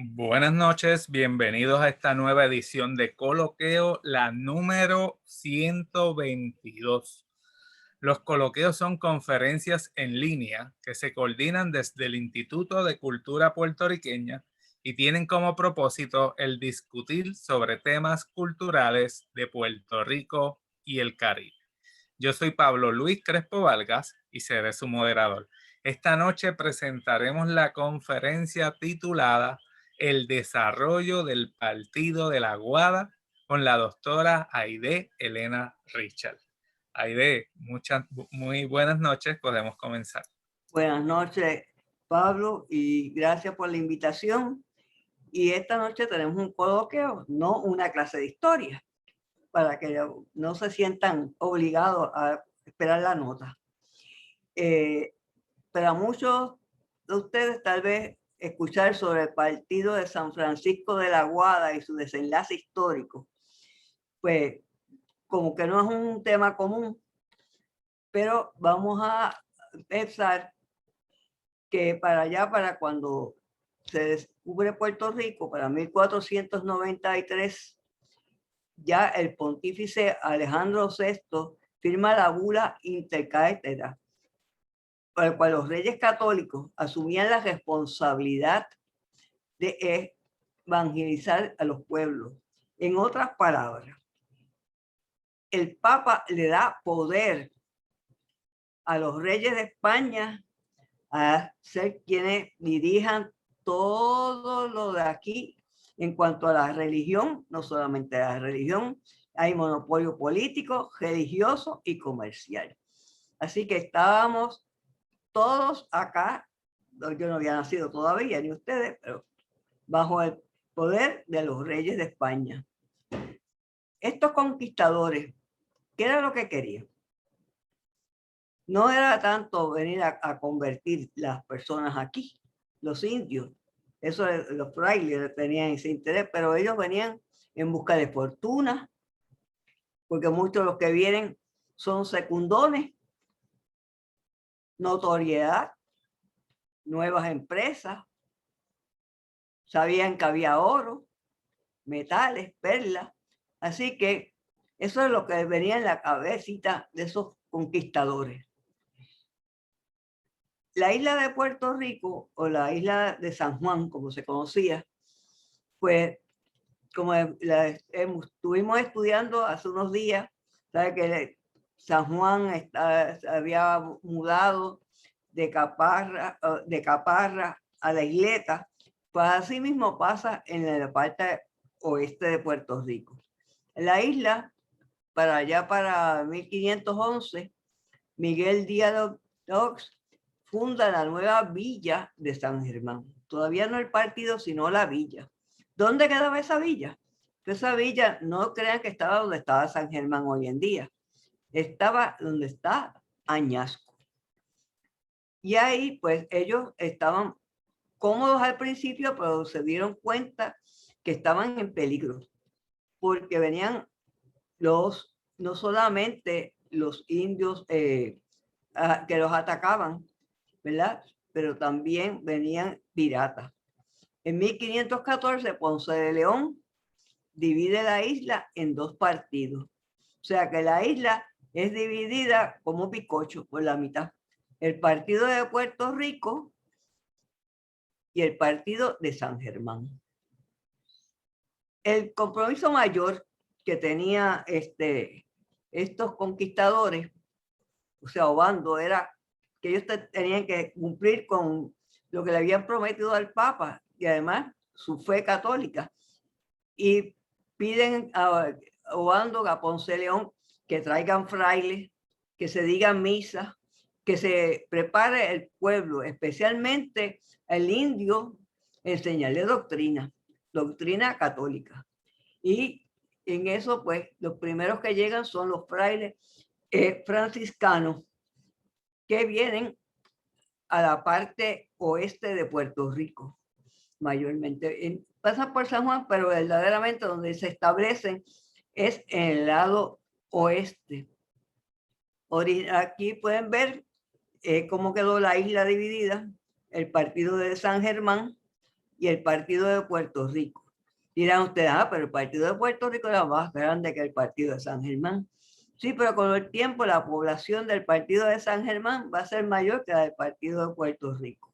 Buenas noches, bienvenidos a esta nueva edición de Coloqueo, la número 122. Los coloqueos son conferencias en línea que se coordinan desde el Instituto de Cultura Puertorriqueña y tienen como propósito el discutir sobre temas culturales de Puerto Rico y el Caribe. Yo soy Pablo Luis Crespo Vargas y seré su moderador. Esta noche presentaremos la conferencia titulada El desarrollo del Partido de la Aguada con la doctora Aide Elena Richard. Aide, muy buenas noches, podemos comenzar. Buenas noches, Pablo, y gracias por la invitación. Y esta noche tenemos un coloquio, no una clase de historia, para que no se sientan obligados a esperar la nota. Para muchos de ustedes tal vez escuchar sobre el partido de San Francisco de la Aguada y su desenlace histórico, pues como que no es un tema común, pero vamos a pensar que para allá, para cuando se descubre Puerto Rico, para 1493, ya el pontífice Alejandro VI firma la bula intercátedra, por el cual los reyes católicos asumían la responsabilidad de evangelizar a los pueblos. En otras palabras, el Papa le da poder a los reyes de España a ser quienes dirijan todo lo de aquí en cuanto a la religión, no solamente la religión, hay monopolio político, religioso y comercial. Así que estábamos todos acá, yo no había nacido todavía, ni ustedes, pero bajo el poder de los reyes de España. Estos conquistadores, ¿qué era lo que querían? No era tanto venir a convertir las personas aquí, los indios, eso los frailes tenían ese interés, pero ellos venían en busca de fortuna, porque muchos de los que vienen son secundones, notoriedad, nuevas empresas, sabían que había oro, metales, perlas, así que eso es lo que venía en la cabecita de esos conquistadores. La isla de Puerto Rico, o la isla de San Juan, como se conocía, pues como estuvimos estudiando hace unos días, sabe que San Juan se había mudado de Caparra a la isleta, pues así mismo pasa en la parte oeste de Puerto Rico. La isla, para allá para 1511, Miguel Díaz de Ox funda la nueva villa de San Germán. Todavía no el partido, sino la villa. ¿Dónde quedaba esa villa? Esa villa, no crean que estaba donde estaba San Germán hoy en día. Estaba donde está Añasco. Y ahí, pues, ellos estaban cómodos al principio, pero se dieron cuenta que estaban en peligro, porque venían no solamente los indios que los atacaban, ¿verdad? Pero también venían piratas. En 1514, Ponce de León divide la isla en dos partidos. O sea que la isla es dividida como picocho por la mitad. El partido de Puerto Rico y el partido de San Germán. El compromiso mayor que tenía estos conquistadores, o sea, Obando, era que ellos tenían que cumplir con lo que le habían prometido al Papa y además su fe católica. Y piden a Obando, a Ponce de León, que traigan frailes, que se digan misas, que se prepare el pueblo, especialmente el indio, enseñarle doctrina católica. Y en eso, pues, los primeros que llegan son los frailes franciscanos, que vienen a la parte oeste de Puerto Rico, mayormente. Pasan por San Juan, pero verdaderamente donde se establecen es en el lado oeste. Aquí pueden ver cómo quedó la isla dividida, el partido de San Germán, y el partido de Puerto Rico. Dirán ustedes, pero el partido de Puerto Rico era más grande que el partido de San Germán. Sí, pero con el tiempo la población del partido de San Germán va a ser mayor que la del partido de Puerto Rico.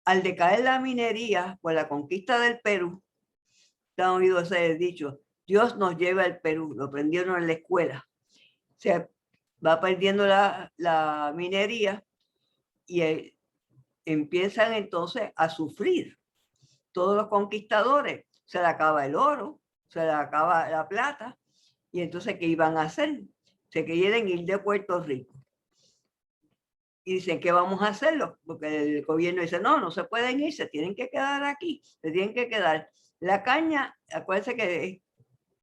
Al decaer la minería por la conquista del Perú, ¿te han oído ese dicho? Dios nos lleva al Perú, lo aprendieron en la escuela. Se va perdiendo la minería y empiezan entonces a sufrir todos los conquistadores. Se le acaba el oro, se le acaba la plata, y entonces ¿qué iban a hacer? Se quieren ir de Puerto Rico. Y dicen, ¿qué vamos a hacerlo? Porque el gobierno dice, no, no se pueden ir, se tienen que quedar aquí, se tienen que quedar. La caña, acuérdense que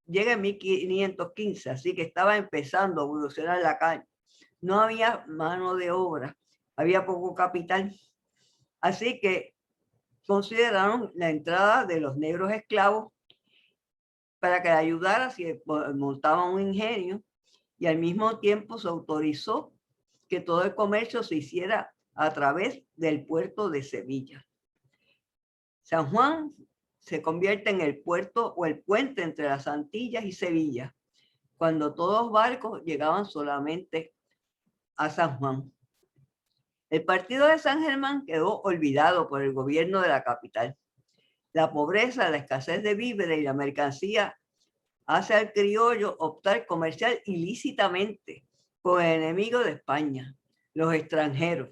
llega en 1515, así que estaba empezando a evolucionar la caña. No había mano de obra, había poco capital. Así que consideraron la entrada de los negros esclavos para que le ayudara si montaban un ingenio, y al mismo tiempo se autorizó que todo el comercio se hiciera a través del puerto de Sevilla. San Juan se convierte en el puerto o el puente entre las Antillas y Sevilla, cuando todos los barcos llegaban solamente a San Juan. El partido de San Germán quedó olvidado por el gobierno de la capital. La pobreza, la escasez de víveres y la mercancía hace al criollo optar comercial ilícitamente con el enemigo de España, los extranjeros.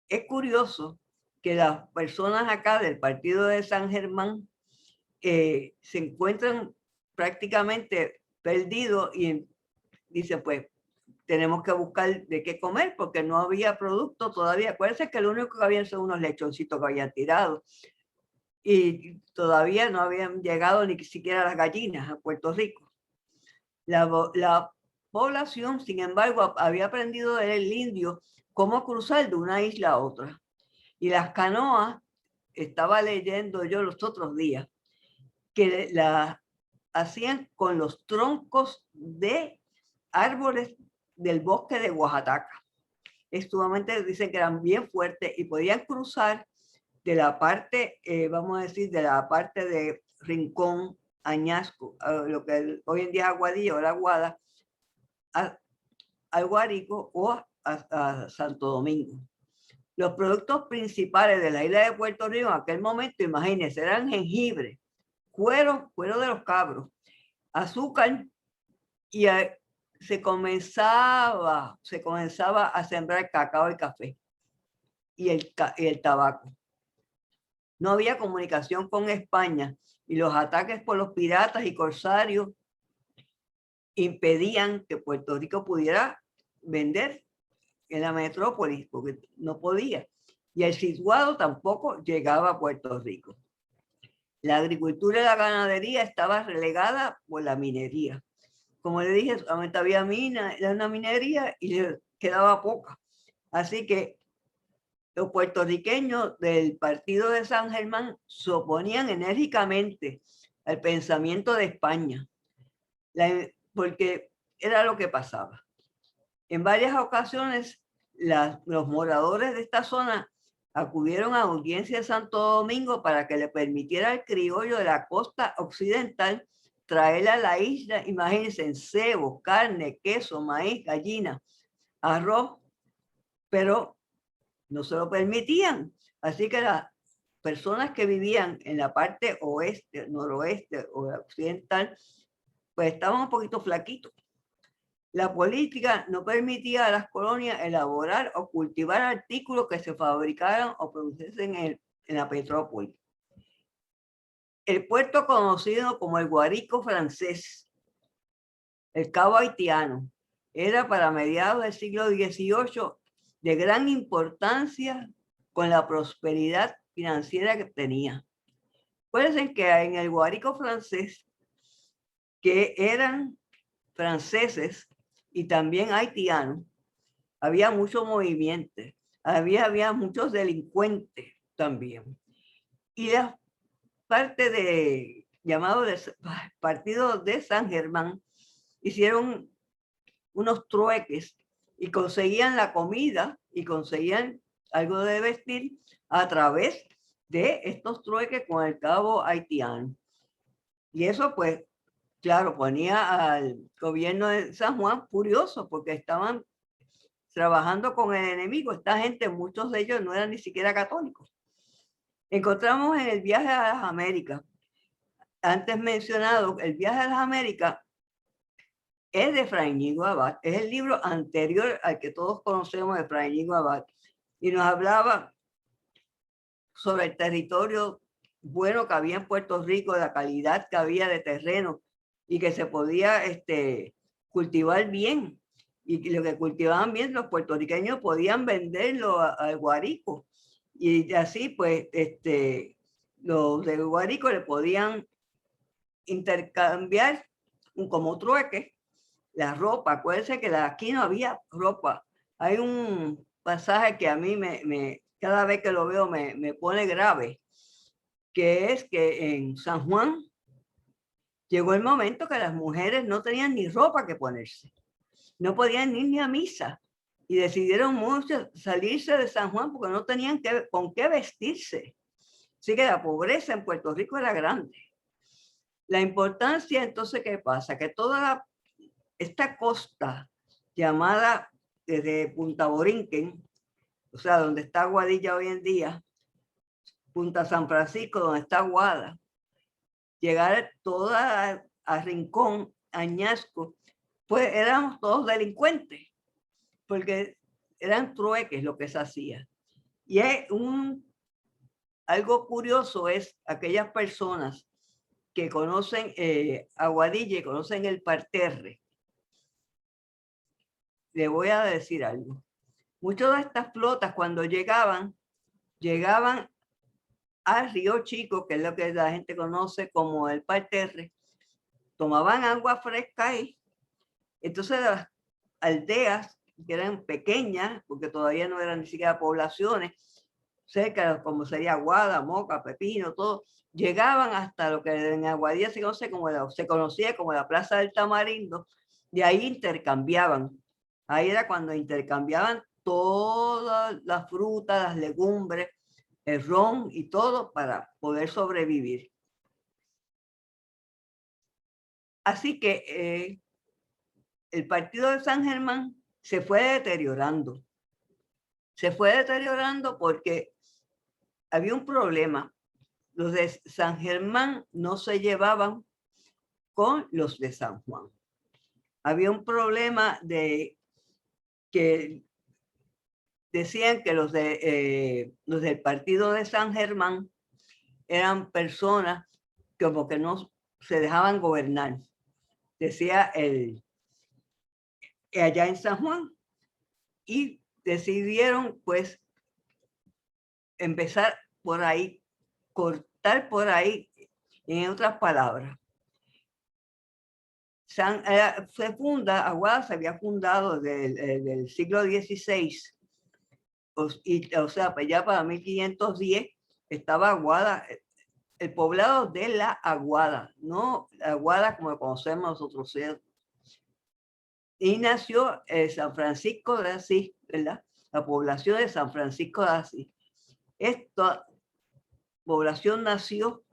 Es curioso que las personas acá del partido de San Germán se encuentran prácticamente perdidos y dicen, pues, tenemos que buscar de qué comer porque no había producto todavía. Acuérdense que lo único que había son unos lechoncitos que habían tirado y todavía no habían llegado ni siquiera las gallinas a Puerto Rico. La población, sin embargo, había aprendido del indio cómo cruzar de una isla a otra. Y las canoas, estaba leyendo yo los otros días, que las hacían con los troncos de árboles del bosque de Oaxaca. Sumamente dicen que eran bien fuertes y podían cruzar de la parte, vamos a decir, de la parte de Rincón, Añasco, lo que hoy en día es Aguadilla o la Aguada, al Guárico o a Santo Domingo. Los productos principales de la isla de Puerto Rico en aquel momento, imagínense, eran jengibre, cuero de los cabros, azúcar, y se comenzaba a sembrar cacao y café y el tabaco. No había comunicación con España y los ataques por los piratas y corsarios impedían que Puerto Rico pudiera vender en la metrópolis porque no podía. Y el situado tampoco llegaba a Puerto Rico. La agricultura y la ganadería estaba relegada por la minería. Como le dije, solamente había una minería y le quedaba poca. Así que los puertorriqueños del partido de San Germán se oponían enérgicamente al pensamiento de España, porque era lo que pasaba. En varias ocasiones, los moradores de esta zona acudieron a audiencia de Santo Domingo para que le permitiera al criollo de la costa occidental traer a la isla, imagínense, en cebo, carne, queso, maíz, gallina, arroz, pero no se lo permitían. Así que las personas que vivían en la parte oeste, noroeste o occidental, pues estaban un poquito flaquitos. La política no permitía a las colonias elaborar o cultivar artículos que se fabricaran o produciesen en la metrópoli. El puerto conocido como el Guárico francés, el Cabo haitiano, era para mediados del siglo XVIII de gran importancia con la prosperidad financiera que tenía. Acuérdense que en el Guárico francés, que eran franceses y también haitianos, había mucho movimiento, había muchos delincuentes también. Y la parte de llamado partido de San Germán hicieron unos trueques y conseguían la comida y conseguían algo de vestir a través de estos trueques con el cabo haitiano. Y eso pues, claro, ponía al gobierno de San Juan furioso porque estaban trabajando con el enemigo. Esta gente, muchos de ellos no eran ni siquiera católicos. Encontramos en el viaje a las Américas, antes mencionado, el viaje a las Américas es de Fray Ñígo Abad, es el libro anterior al que todos conocemos de Fray Ñígo Abad, y nos hablaba sobre el territorio bueno que había en Puerto Rico, la calidad que había de terreno y que se podía cultivar bien, y lo que cultivaban bien los puertorriqueños podían venderlo al Guárico, y así pues los del Guárico le podían intercambiar como trueque la ropa. Acuérdense que aquí no había ropa. Hay un pasaje que a mí cada vez que lo veo me pone grave, que es que en San Juan llegó el momento que las mujeres no tenían ni ropa que ponerse, no podían ir ni a misa, y decidieron muchos salirse de San Juan porque no tenían con qué vestirse. Así que la pobreza en Puerto Rico era grande. La importancia, entonces, ¿qué pasa? Que toda esta costa llamada desde Punta Borinquen, o sea, donde está Aguadilla hoy en día, Punta San Francisco, donde está Aguada, llegar toda a Rincón, Añasco, pues éramos todos delincuentes, porque eran trueques lo que se hacía. Y es algo curioso es aquellas personas que conocen Aguadilla y conocen el parterre. Le voy a decir algo. Muchas de estas flotas cuando llegaban al Río Chico, que es lo que la gente conoce como el parterre, tomaban agua fresca ahí. Entonces las aldeas, que eran pequeñas, porque todavía no eran ni siquiera poblaciones, cerca como sería Aguada, Moca, Pepino, todo, llegaban hasta lo que en Aguadilla se conocía como la Plaza del Tamarindo, y ahí intercambiaban. Ahí era cuando intercambiaban todas las frutas, las legumbres, el ron y todo para poder sobrevivir. Así que el partido de San Germán se fue deteriorando. Se fue deteriorando porque había un problema. Los de San Germán no se llevaban con los de San Juan. Había un problema de que decían que los del partido de San Germán eran personas como que no se dejaban gobernar. Decía allá en San Juan. Y decidieron pues empezar por ahí, cortar por ahí, en otras palabras. Aguada se había fundado del siglo XVI, o sea, pues ya para 1510 estaba Aguada, el poblado de la Aguada, no Aguada como conocemos nosotros, ¿cierto? Y nació San Francisco de Asís, ¿verdad? La población de San Francisco de Asís. Esta población nació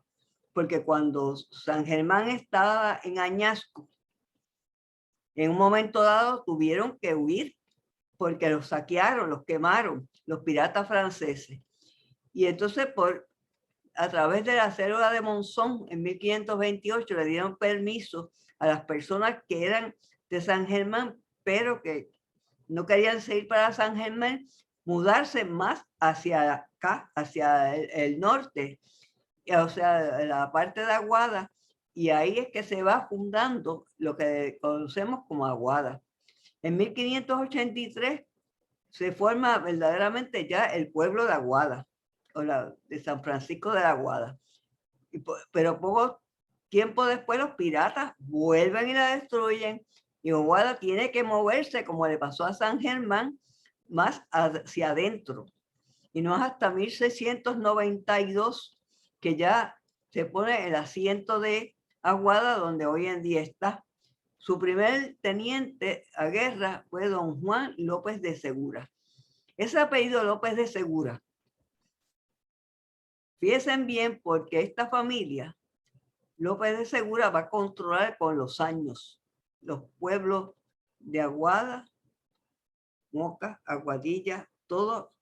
porque cuando San Germán estaba en Añasco, en un momento dado tuvieron que huir porque los saquearon, los quemaron, los piratas franceses. Y entonces a través de la cédula de Monzón en 1528 le dieron permiso a las personas que eran de San Germán, pero que no querían seguir para San Germán, mudarse más hacia acá, hacia el norte, o sea, la parte de Aguada, y ahí es que se va fundando lo que conocemos como Aguada. En 1583 se forma verdaderamente ya el pueblo de Aguada, o de San Francisco de la Aguada. Pero poco tiempo después los piratas vuelven y la destruyen, y Aguada tiene que moverse, como le pasó a San Germán, más hacia adentro. Y no es hasta 1692 que ya se pone el asiento de Aguada, donde hoy en día está. Su primer teniente a guerra fue don Juan López de Segura. Ese apellido López de Segura. Fíjense bien, porque esta familia, López de Segura, va a controlar con los años los pueblos de Aguada, Moca, Aguadilla, todo.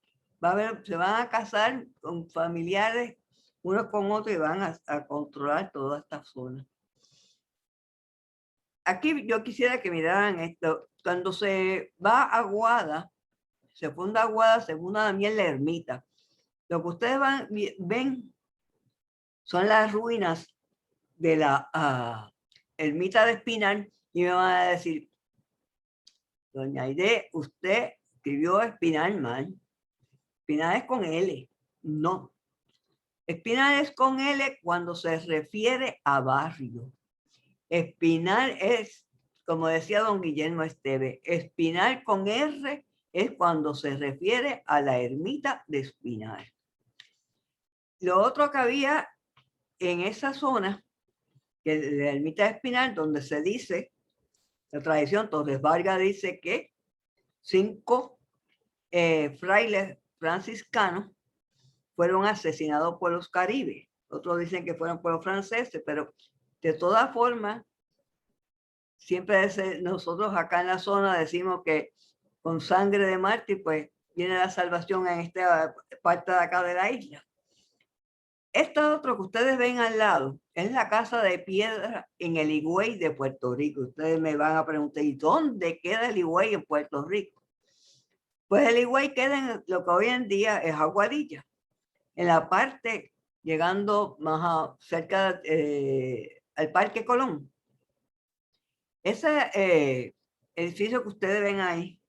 Se van a casar con familiares unos con otros y van a controlar toda esta zona. Aquí yo quisiera que miraran esto. Cuando se va a Aguada, se funda Aguada, se funda también la ermita. Lo que ustedes ven son las ruinas de la ermita de Espinal y me van a decir, doña Aide, usted escribió Espinal mal. Espinal es con L. No. Espinal es con L cuando se refiere a barrio. Espinal es, como decía don Guillermo Esteve, Espinal con R es cuando se refiere a la ermita de Espinal. Lo otro que había en esa zona, que la ermita de Espinal, donde se dice, la tradición Torres Vargas dice que 5 frailes franciscanos fueron asesinados por los caribes. Otros dicen que fueron por los franceses, pero de todas formas, siempre nosotros acá en la zona decimos que con sangre de mártir, pues viene la salvación en esta parte de acá de la isla. Esta otra que ustedes ven al lado es la casa de piedra en el Higüey de Puerto Rico. Ustedes me van a preguntar, ¿y dónde queda el Higüey en Puerto Rico? Pues el Higüey queda en lo que hoy en día es Aguadilla, en la parte llegando más cerca al Parque Colón. Ese edificio que ustedes ven ahí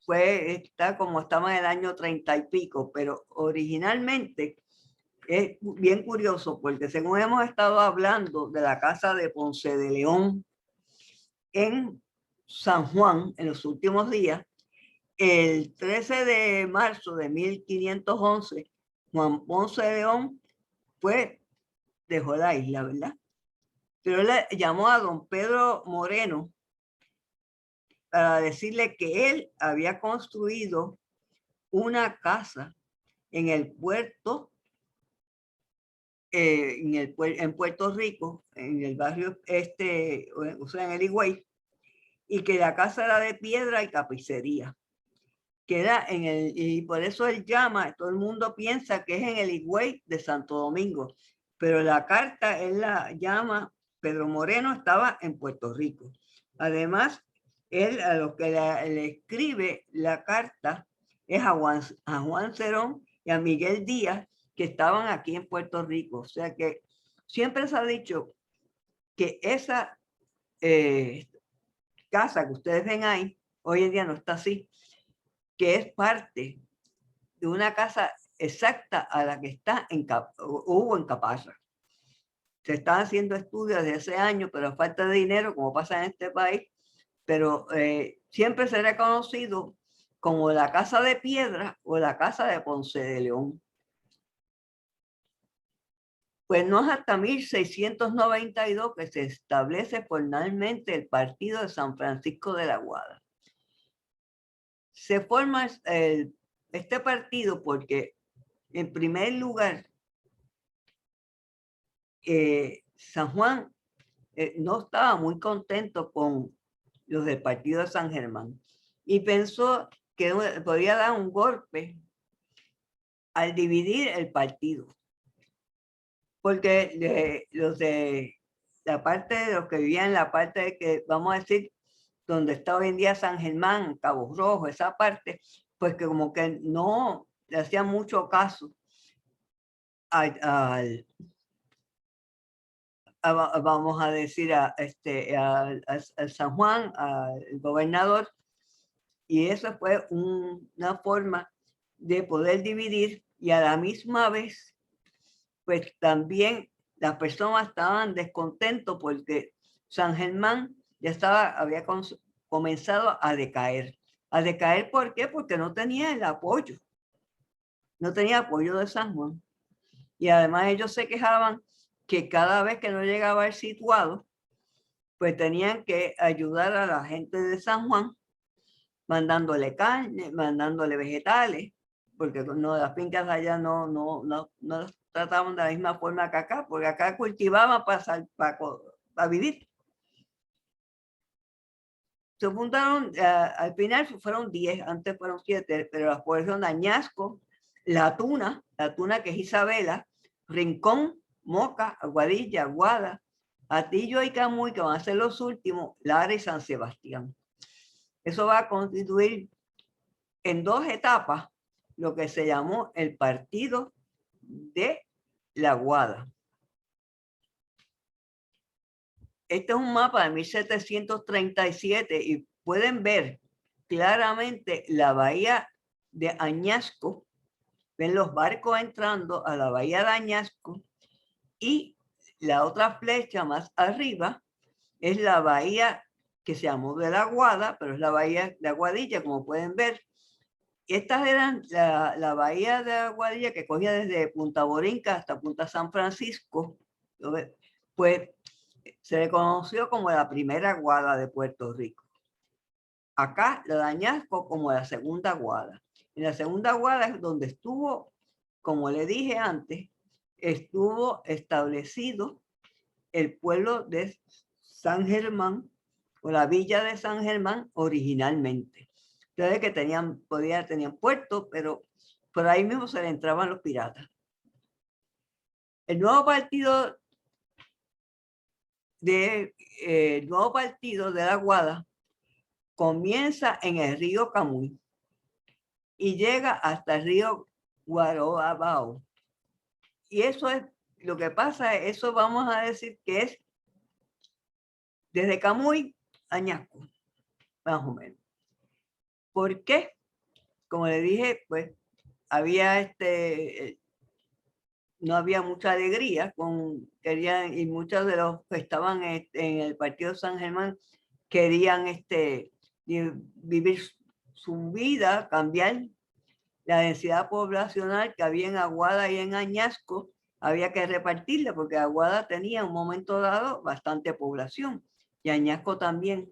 está como estaba en el año 30 y pico, pero originalmente es bien curioso porque según hemos estado hablando de la casa de Ponce de León en San Juan en los últimos días, el 13 de marzo de 1511, Juan Ponce de León dejó la isla, ¿verdad? Pero él llamó a don Pedro Moreno para decirle que él había construido una casa en el puerto, en Puerto Rico, en el barrio o sea, en el Higüey, y que la casa era de piedra y tapicería. Que era y por eso él llama, todo el mundo piensa que es en el Higüey de Santo Domingo, pero la carta él la llama, Pedro Moreno estaba en Puerto Rico. Además, él a lo que le escribe la carta es a Juan Cerón y a Miguel Díaz, que estaban aquí en Puerto Rico. O sea que siempre se ha dicho que esa casa que ustedes ven ahí, hoy en día no está así, que es parte de una casa exacta a la que está hubo en Caparra. Se están haciendo estudios de ese año, pero falta de dinero, como pasa en este país, pero siempre será conocido como la Casa de Piedra o la Casa de Ponce de León. Pues no es hasta 1692 que se establece formalmente el Partido de San Francisco de la Aguada. Se forma este partido porque, en primer lugar, San Juan no estaba muy contento con los del partido de San Germán y pensó que podía dar un golpe al dividir el partido. Porque los de la parte de los que vivían en la parte de que, vamos a decir, donde está hoy en día San Germán, Cabo Rojo, esa parte, pues que como que no le hacían mucho caso vamos a decir, a San Juan, al gobernador, y eso fue una forma de poder dividir y a la misma vez, pues también las personas estaban descontentos porque San Germán ya había comenzado a decaer. ¿A decaer por qué? Porque no tenía el apoyo. No tenía apoyo de San Juan. Y además ellos se quejaban que cada vez que no llegaba el situado, pues tenían que ayudar a la gente de San Juan mandándole carne, mandándole vegetales, porque no, las fincas allá no las trataban de la misma forma que acá, porque acá cultivaban para vivir. Se fundaron, al final fueron 10, antes fueron 7, pero las fueron Añasco, La Tuna que es Isabela, Rincón, Moca, Aguadilla, Aguada, Atillo y Camuy, que van a ser los últimos, Lara y San Sebastián. Eso va a constituir en 2 etapas lo que se llamó el Partido de la Aguada. Este es un mapa de 1737 y pueden ver claramente la bahía de Añasco. Ven los barcos entrando a la bahía de Añasco y la otra flecha más arriba es la bahía que se llamó de la Aguada, pero es la bahía de Aguadilla, como pueden ver. Estas eran la bahía de Aguadilla que cogía desde Punta Borinca hasta Punta San Francisco. Pues se le conoció como la primera Aguada de Puerto Rico. Acá la de Añasco como la segunda Aguada. En la segunda Aguada es donde estuvo, como le dije antes, estuvo establecido el pueblo de San Germán o la villa de San Germán originalmente. Ustedes que tenían puerto, pero por ahí mismo se le entraban los piratas. El nuevo partido de la Aguada comienza en el río Camuy y llega hasta el río Guarobao. Y eso es lo que pasa, eso vamos a decir que es desde Camuy a Añasco, más o menos. ¿Por qué? Como le dije, pues había no había mucha alegría y muchos de los que estaban en el partido de San Germán querían vivir su vida, cambiar la densidad poblacional que había en Aguada y en Añasco, había que repartirla porque Aguada tenía en un momento dado bastante población y Añasco también.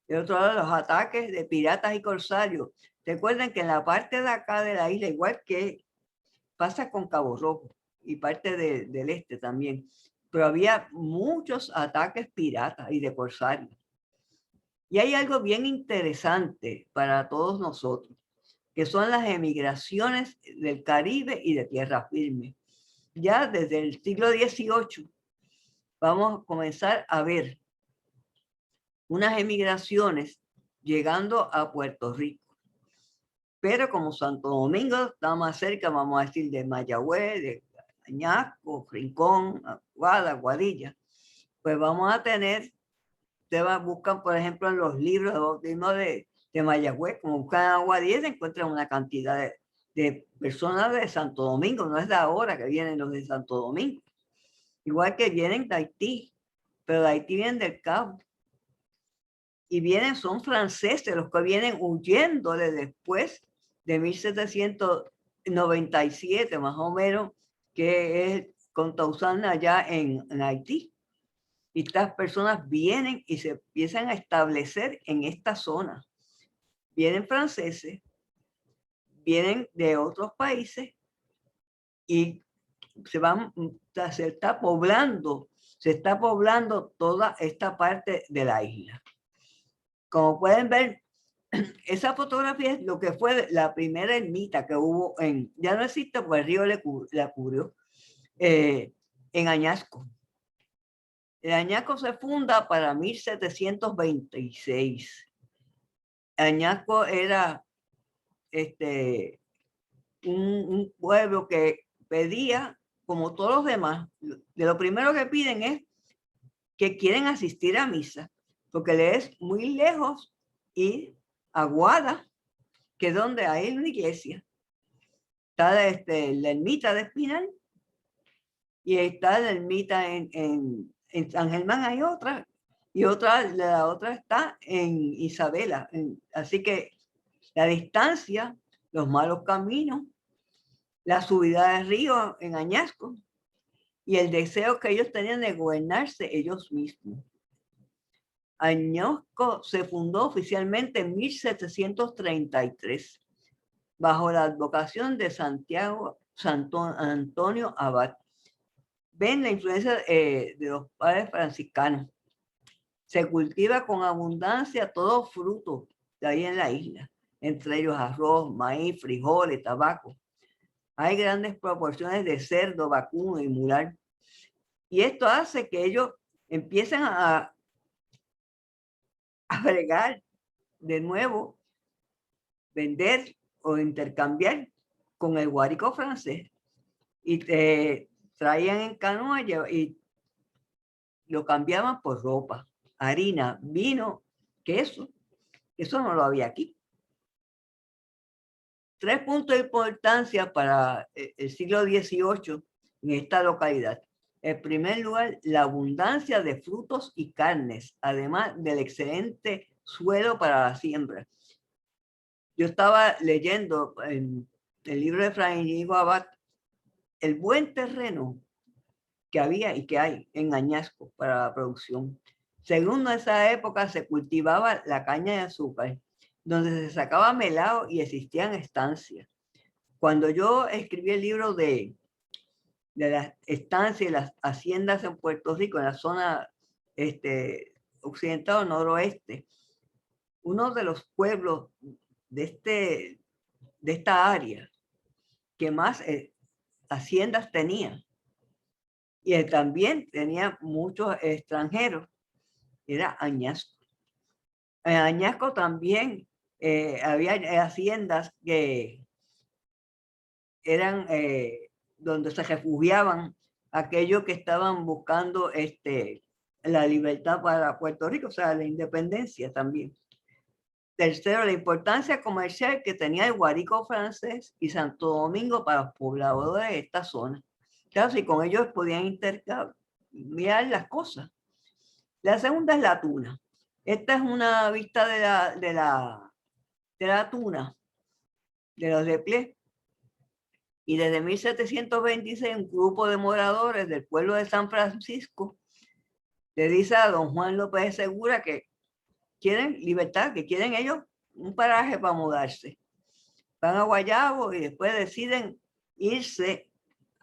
De otro lado, los ataques de piratas y corsarios. Recuerden que en la parte de acá de la isla, igual que pasa con Cabo Rojo y parte del este también, pero había muchos ataques piratas y de corsarios. Y hay algo bien interesante para todos nosotros, que son las emigraciones del Caribe y de tierra firme. Ya desde el siglo XVIII vamos a comenzar a ver unas emigraciones llegando a Puerto Rico. Pero como Santo Domingo está más cerca, vamos a decir, de Mayagüez, de Añasco, Rincón, Aguada, Aguadilla, pues vamos a tener, ustedes buscan, por ejemplo, en los libros de bautismo de Mayagüez, como buscan en Aguadilla, se encuentran una cantidad de personas de Santo Domingo, no es de ahora que vienen los de Santo Domingo. Igual que vienen de Haití, pero de Haití vienen del Cabo. Y son franceses los que vienen huyendo de después de 1797, más o menos, que es con Tausán allá en Haití. Y estas personas vienen y se empiezan a establecer en esta zona. Vienen franceses, vienen de otros países y se está poblando toda esta parte de la isla. Como pueden ver, esa fotografía es lo que fue la primera ermita que hubo ya no existe porque el río la cubrió, en Añasco. El Añasco se funda para 1726. Añasco era un pueblo que pedía, como todos los demás, de lo primero que piden es que quieren asistir a misa, porque le es muy lejos y Aguada, que es donde hay una iglesia. Está la ermita de Espinal y está la ermita en San Germán, hay otra, y la otra está en Isabela. Así que la distancia, los malos caminos, la subida del río en Añasco y el deseo que ellos tenían de gobernarse ellos mismos. Añasco se fundó oficialmente en 1733 bajo la advocación de Antonio Abad. Ven la influencia de los padres franciscanos. Se cultiva con abundancia todo fruto que hay en la isla, entre ellos arroz, maíz, frijoles, tabaco. Hay grandes proporciones de cerdo, vacuno y mular. Y esto hace que ellos empiecen a bregar de nuevo, vender o intercambiar con el guárico francés. Y traían en canoa y lo cambiaban por ropa, harina, vino, queso. Eso no lo había aquí. 3 puntos de importancia para el siglo XVIII en esta localidad. En primer lugar, la abundancia de frutos y carnes, además del excelente suelo para la siembra. Yo estaba leyendo en el libro de Fray Íñigo Abad el buen terreno que había y que hay en Añasco para la producción. Según esa época se cultivaba la caña de azúcar, donde se sacaba melado y existían estancias. Cuando yo escribí el libro de las estancias y las haciendas en Puerto Rico, en la zona occidental o noroeste, uno de los pueblos de esta área que más haciendas tenía, y él también tenía muchos extranjeros, era Añasco. En Añasco también había haciendas que eran donde se refugiaban aquellos que estaban buscando la libertad para Puerto Rico, o sea, la independencia también. Tercero, la importancia comercial que tenía el guárico francés y Santo Domingo para los pobladores de esta zona. Claro, si con ellos podían intercambiar las cosas. La segunda es la tuna. Esta es una vista de la tuna, de los de Ple. Y desde 1726 un grupo de moradores del pueblo de San Francisco le dice a don Juan López de Segura que quieren libertad, que quieren ellos un paraje para mudarse. Van a Guayabo y después deciden irse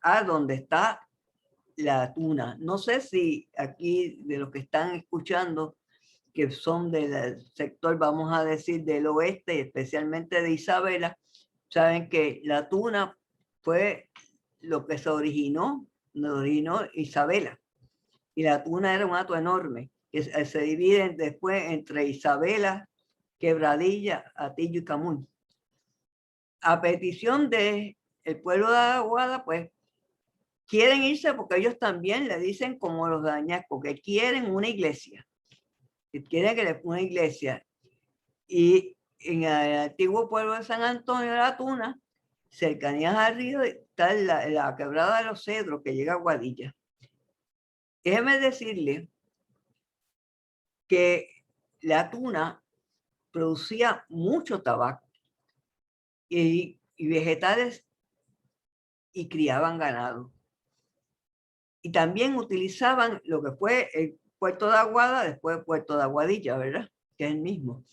a donde está la tuna. No sé si aquí de los que están escuchando, que son del sector, vamos a decir, del oeste, especialmente de Isabela, saben que la tuna fue lo que se originó Isabela. Y la tuna era un hato enorme, que se divide después entre Isabela, Quebradilla, Atillo y Camuy. A petición del pueblo de Aguada, pues quieren irse porque ellos también le dicen como los de Añasco, que quieren una iglesia, que quieren que les ponga una iglesia. Y en el antiguo pueblo de San Antonio de la Tuna, cercanías al río, está la quebrada de los Cedros que llega a Guadilla. Déjeme decirle que la Tuna producía mucho tabaco y vegetales y criaban ganado. Y también utilizaban lo que fue el puerto de Aguada, después el puerto de Aguadilla, ¿verdad? Que es el mismo.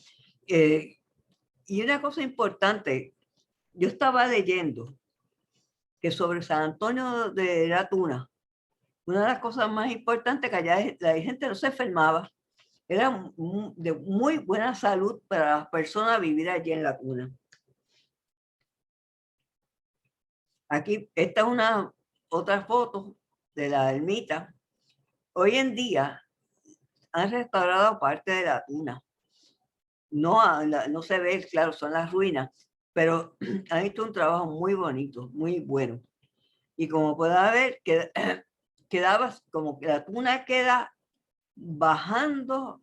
Y una cosa importante, yo estaba leyendo que sobre San Antonio de la Tuna, una de las cosas más importantes que allá la gente no se enfermaba, era de muy buena salud para las personas vivir allí en la Tuna. Aquí, esta es otra foto de la ermita. Hoy en día han restaurado parte de la Tuna. No se ve, claro, son las ruinas, pero han hecho un trabajo muy bonito, muy bueno. Y como puede ver, quedaba como que la Tuna queda bajando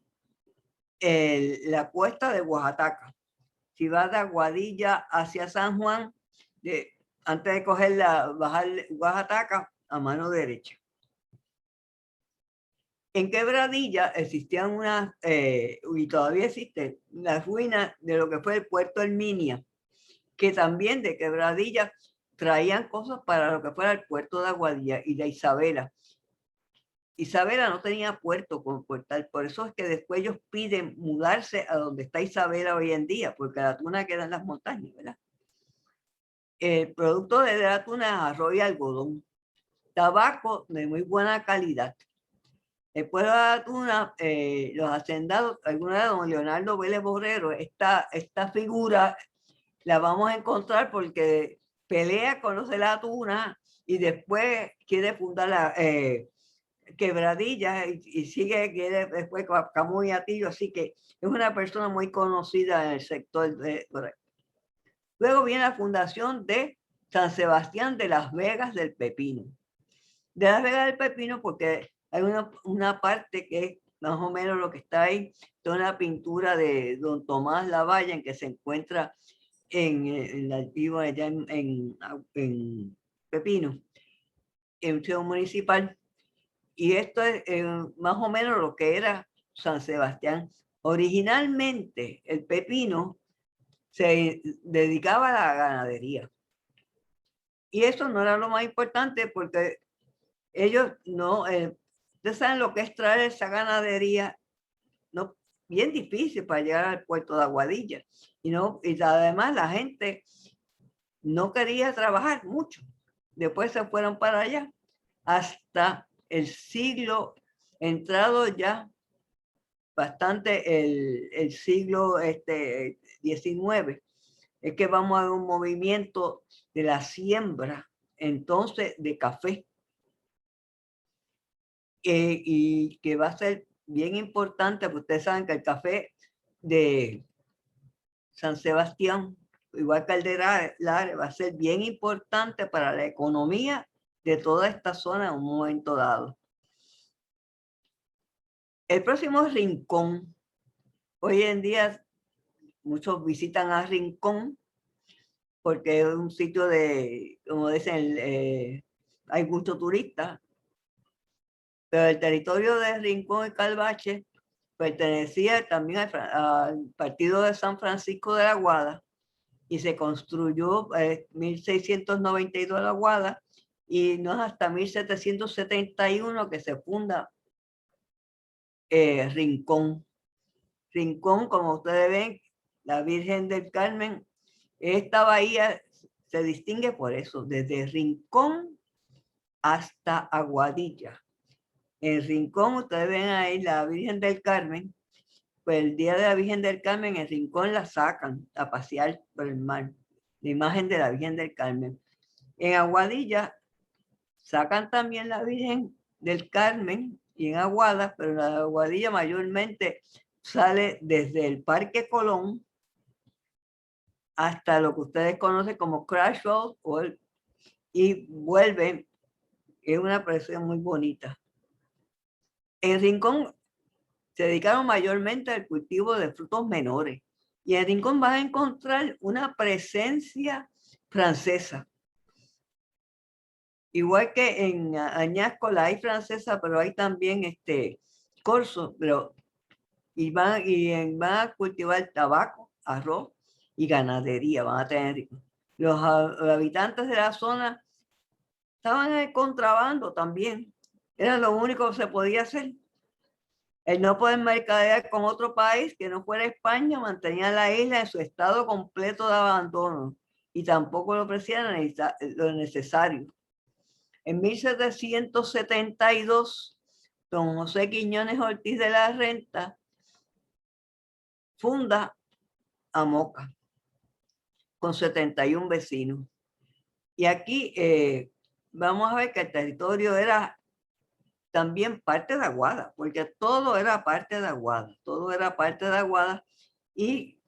la cuesta de Oaxaca. Si vas de Aguadilla hacia San Juan, antes de bajar Oaxaca a mano derecha. En Quebradilla existían y todavía existen, las ruinas de lo que fue el puerto Herminia, que también de Quebradilla traían cosas para lo que fuera el puerto de Aguadilla y de Isabela. Isabela no tenía puerto con portal, por eso es que después ellos piden mudarse a donde está Isabela hoy en día, porque la tuna queda en las montañas, ¿verdad? El producto de la tuna es arroz y algodón, tabaco de muy buena calidad. El pueblo de la tuna, los hacendados, alguna de don Leonardo Vélez Borrero, esta figura la vamos a encontrar porque pelea con los de la tuna y después quiere fundar la Quebradilla y quiere después Camuy y Atillo, así que es una persona muy conocida en el sector de. Luego viene la fundación de San Sebastián de Las Vegas del Pepino. De Las Vegas del Pepino porque hay una parte que es más o menos lo que está ahí, toda una pintura de don Tomás Lavalle en que se encuentra en el archivo allá en Pepino, en el museo municipal. Y esto es más o menos lo que era San Sebastián. Originalmente el Pepino se dedicaba a la ganadería. Y eso no era lo más importante porque ellos no, ustedes saben lo que es traer esa ganadería, no, bien difícil para llegar al puerto de Aguadilla. Y además la gente no quería trabajar mucho. Después se fueron para allá hasta el siglo entrado ya bastante el siglo XIX, es que vamos a ver un movimiento de la siembra entonces de café y que va a ser bien importante, porque ustedes saben que el café de San Sebastián, igual que el de Lares, va a ser bien importante para la economía de toda esta zona en un momento dado. El próximo es Rincón. Hoy en día muchos visitan a Rincón porque es un sitio de, como dicen, hay muchos turistas, pero el territorio de Rincón y Calvache pertenecía también al partido de San Francisco de la Guada y se construyó en 1692 la Guada y no es hasta 1771 que se funda Rincón. Rincón, como ustedes ven, la Virgen del Carmen, esta bahía se distingue por eso, desde Rincón hasta Aguadilla. En Rincón, ustedes ven ahí la Virgen del Carmen, pues el día de la Virgen del Carmen, en Rincón la sacan a pasear por el mar, la imagen de la Virgen del Carmen. En Aguadilla sacan también la Virgen del Carmen y en Aguada, pero la de Aguadilla mayormente sale desde el Parque Colón hasta lo que ustedes conocen como Crash Road y vuelve. Es una presión muy bonita. En Rincón se dedicaron mayormente al cultivo de frutos menores y en Rincón vas a encontrar una presencia francesa. Igual que en Añasco la hay francesa, pero hay también corso, y van a cultivar tabaco, arroz y ganadería, van a tener. Los habitantes de la zona estaban en el contrabando también. Era lo único que se podía hacer. El no poder mercadear con otro país que no fuera España mantenía la isla en su estado completo de abandono y tampoco le ofrecían lo necesario. En 1772, don José Quiñones Ortiz de la Renta funda a Moca con 71 vecinos. Y aquí vamos a ver que el territorio era también parte de Aguada, porque todo era parte de Aguada, todo era parte de Aguada y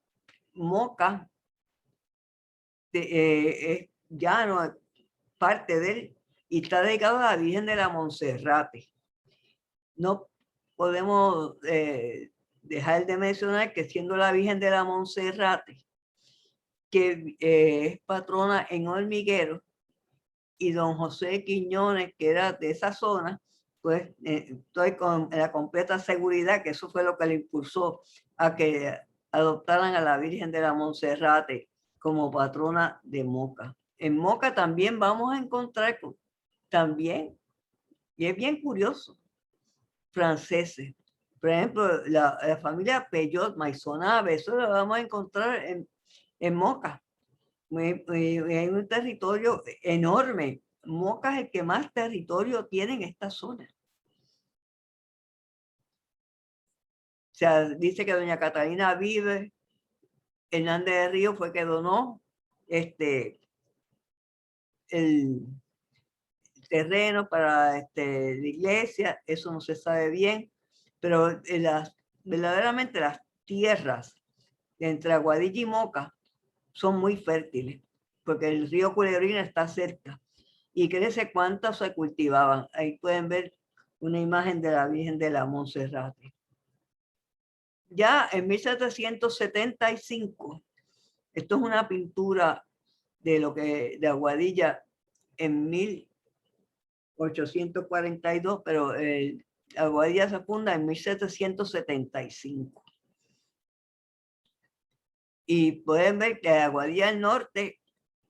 Moca ya no es parte de él y está dedicado a la Virgen de la Monserrate. No podemos dejar de mencionar que siendo la Virgen de la Monserrate, que es patrona en Hormiguero, y don José Quiñones, que era de esa zona, pues estoy con la completa seguridad que eso fue lo que le impulsó a que adoptaran a la Virgen de la Monserrate como patrona de Moca. En Moca también vamos a encontrar también, y es bien curioso, franceses. Por ejemplo, la familia Peyot, Maisonnave, eso lo vamos a encontrar en Moca. Hay un territorio enorme. Moca es el que más territorio tiene en esta zona. O sea, dice que doña Catalina Vive, Hernández de Río fue que donó el terreno para la iglesia, eso no se sabe bien, pero verdaderamente las tierras entre Aguadilla y Moca son muy fértiles, porque el río Culebrina está cerca y crece cuántas se cultivaban. Ahí pueden ver una imagen de la Virgen de la Monserrate. Ya en 1775, esto es una pintura de Aguadilla en 1842, pero Aguadilla se funda en 1775. Y pueden ver que Aguadilla del Norte,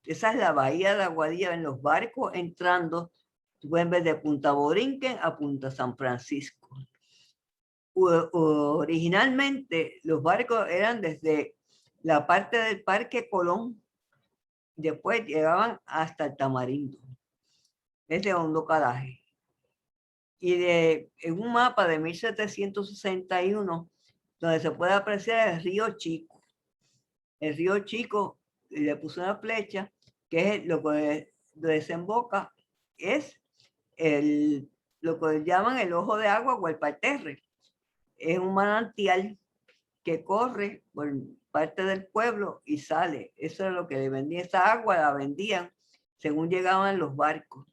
esa es la bahía de Aguadilla, en los barcos entrando, pueden ver de Punta Borinquen a Punta San Francisco. Originalmente los barcos eran desde la parte del Parque Colón, después llegaban hasta el Tamarindo, es de hondo calaje. Y en un mapa de 1761, donde se puede apreciar el río Chico. El río Chico, le puse una flecha, que es lo que desemboca, es lo que llaman el ojo de agua o el parterre. Es un manantial que corre por parte del pueblo y sale. Eso es lo que le vendía. Esa agua la vendían según llegaban los barcos.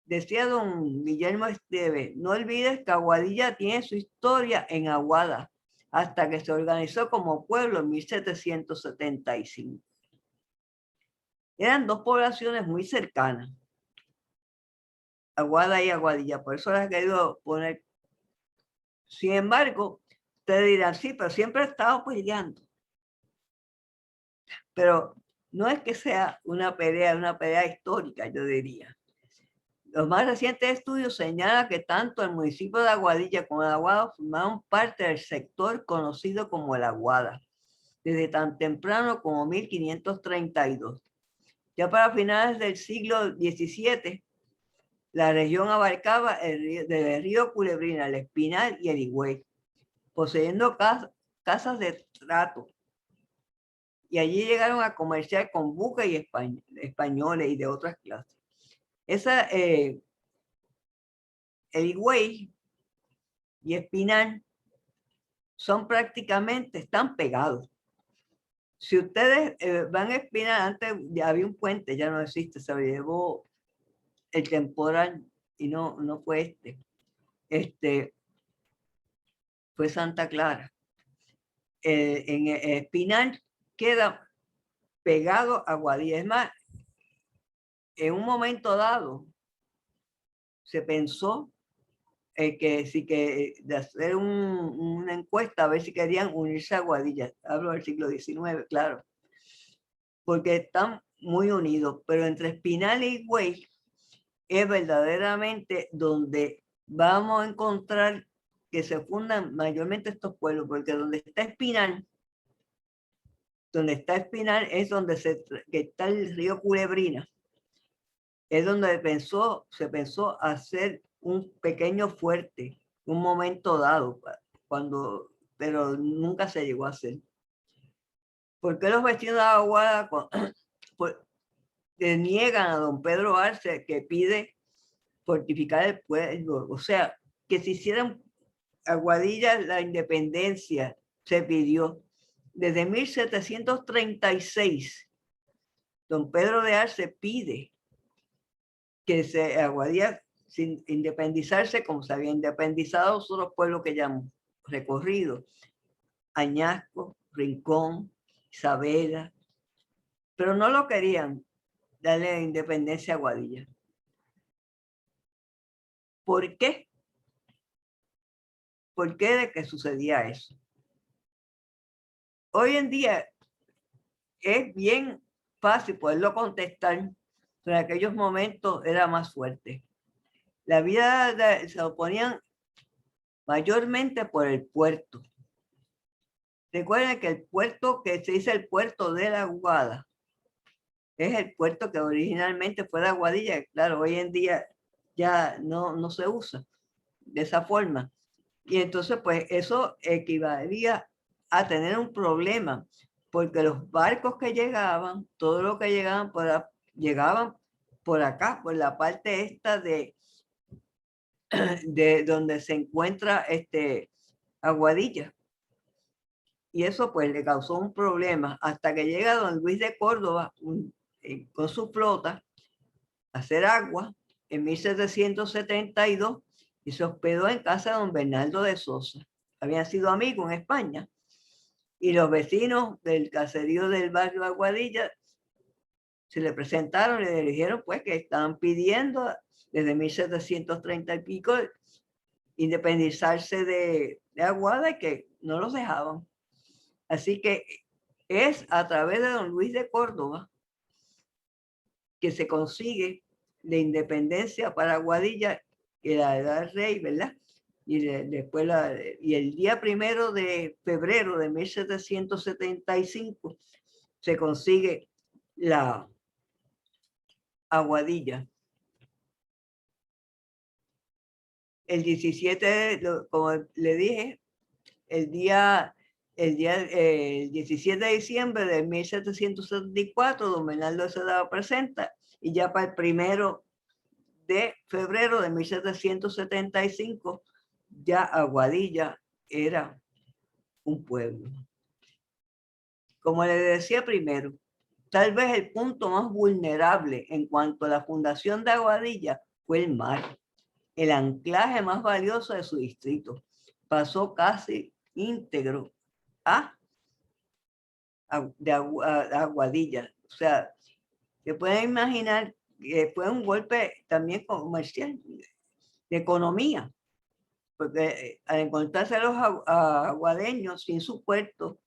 Decía don Guillermo Esteve, no olvides que Aguadilla tiene su historia en Aguada, hasta que se organizó como pueblo en 1775. Eran dos poblaciones muy cercanas, Aguada y Aguadilla, por eso las he querido poner. Sin embargo, ustedes dirán, sí, pero siempre he estado peleando. Pero no es que sea una pelea histórica, yo diría. Los más recientes estudios señalan que tanto el municipio de Aguadilla como el Aguada formaron parte del sector conocido como el Aguada, desde tan temprano como 1532. Ya para finales del siglo XVII, la región abarcaba desde el río Culebrina, el Espinal y el Higüey, poseyendo casas de trato. Y allí llegaron a comerciar con buques y españoles y de otras clases. El Higüey y Espinal están pegados. Si ustedes van a Espinal, antes ya había un puente, ya no existe, se lo llevó el temporal y no fue fue Santa Clara. En Espinal queda pegado a Aguadilla. Es más, en un momento dado se pensó de hacer una encuesta a ver si querían unirse a Aguadilla. Hablo del siglo XIX, claro, porque están muy unidos, pero entre Espinal y Higüey es verdaderamente donde vamos a encontrar que se fundan mayormente estos pueblos, porque donde está Espinal es donde que está el río Culebrina, es donde se pensó hacer un pequeño fuerte, un momento dado, pero nunca se llegó a hacer. ¿Por qué los vecinos de Aguada le niegan a don Pedro Arce que pide fortificar el pueblo? O sea, que se hicieran Aguadilla la independencia, se pidió. Desde 1736, don Pedro de Arce pide que Aguadilla, sin independizarse, como se había independizado otros pueblos que ya hemos recorrido, Añasco, Rincón, Isabela, pero no lo querían darle independencia a Aguadilla. ¿Por qué? ¿Por qué de que sucedía eso? Hoy en día es bien fácil poderlo contestar, pero en aquellos momentos era más fuerte. Se oponían mayormente por el puerto. Recuerden que el puerto que se dice el puerto de la Aguada es el puerto que originalmente fue de Aguadilla. Claro, hoy en día ya no se usa de esa forma. Y entonces, pues eso equivaldría a tener un problema, porque los barcos que llegaban, todo lo que llegaban llegaban por acá, por la parte esta de donde se encuentra Aguadilla. Y eso pues le causó un problema hasta que llega don Luis de Córdoba con su flota a hacer agua en 1772 y se hospedó en casa de don Bernardo de Sosa. Habían sido amigos en España. Y los vecinos del caserío del barrio Aguadilla se le presentaron y le dijeron pues que estaban pidiendo desde 1730 y pico independizarse de Aguada y que no los dejaban. Así que es a través de don Luis de Córdoba que se consigue la independencia para Aguadilla, que la da el rey, ¿verdad? Y después y el día 1 de febrero de 1775 se consigue la Aguadilla. El 17, como le dije, el 17 de diciembre de 1774, don Bernardo se daba presenta y ya para el 1 de febrero de 1775 ya Aguadilla era un pueblo. Como le decía primero, tal vez el punto más vulnerable en cuanto a la fundación de Aguadilla fue el mar, el anclaje más valioso de su distrito. Pasó casi íntegro a Aguadilla. O sea, se pueden imaginar que fue un golpe también comercial, de economía, porque al encontrarse a los aguadeños sin su puerto